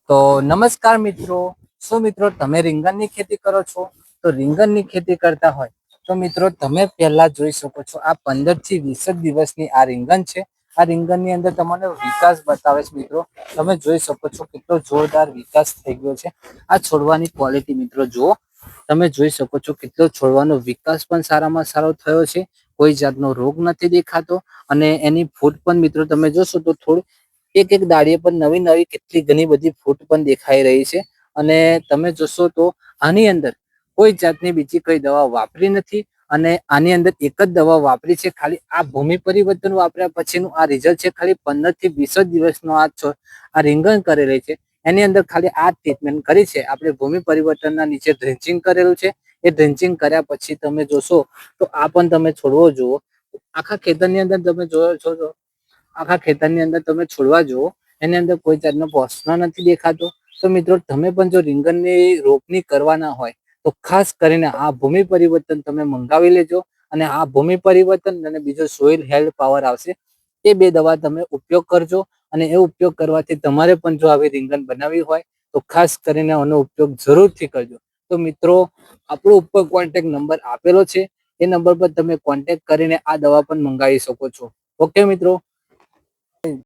તો નમસ્કાર મિત્રો, શું મિત્રો તમે રીંગણની ખેતી કરો છો? તો રીંગણની ખેતી કરતા હોય તો મિત્રો તમે પહેલા જોઈ શકો છો, આ 15 થી 20 દિવસની આ રીંગણ છે. આ રીંગણની અંદર તમને વિકાસ બતાવે છે મિત્રો. તમે જોઈ શકો છો કેટલો જોરદાર વિકાસ થઈ ગયો છે. આ છોડવાની ક્વોલિટી મિત્રો જુઓ, તમે જોઈ શકો છો કેટલો છોડવાનો વિકાસ પણ સારામાં સારો થયો છે. કોઈ જાતનો રોગ નથી દેખાતો અને એની ફૂટ પણ મિત્રો તમે જોશો તો થોડું એક એક દાડીએ પણ નવી નવી કેટલી ઘણી બધી ફૂટ પણ દેખાઈ રહી છે. અને તમે જોશો તો આની અંદર કોઈ જાતની બીજી કઈ દવા વાપરી નથી. અને આની અંદર એક જ દવા વાપરી છે, ખાલી આ ભૂમિ પરિવર્તન વાપર્યા પછીનું આ રિઝલ્ટ છે. ખાલી 15 થી 20 દિવસનો આ રીંગણ કરેલી છે. એની અંદર ખાલી આ ટ્રીટમેન્ટ કરી છે. આપણે ભૂમિ પરિવર્તનના નીચે ડ્રેન્ચિંગ કરેલું છે. એ ડ્રેન્ચિંગ કર્યા પછી તમે જોશો તો આ પણ તમે છોડવો જુઓ. આખા ખેતરની અંદર તમે જોયો છો, આખા ખેતરની અંદર તમે છોડવા જુઓ, એની અંદર કોઈ જાતનો પ્રશ્ન નથી દેખાતો. તો મિત્રો તમે પણ જો રીંગણની રોપણી કરવાના હોય તો ખાસ કરીને આ ભૂમિ પરિવર્તન તમે મંગાવી લેજો. અને આ ભૂમિ પરિવર્તન અને બીજો સોઇલ હેલ્થ પાવર આવશે, એ બે દવા તમે ઉપયોગ કરજો. અને એ ઉપયોગ કરવાથી તમારે પણ જો આવી રીંગણ બનાવવી હોય તો ખાસ કરીને આનો ઉપયોગ જરૂરથી કરજો. તો મિત્રો આપણો ઉપર કોન્ટેક્ટ નંબર આપેલો છે, એ નંબર પર તમે કોન્ટેક્ટ કરીને આ દવા પણ મંગાવી શકો છો. ઓકે મિત્રો.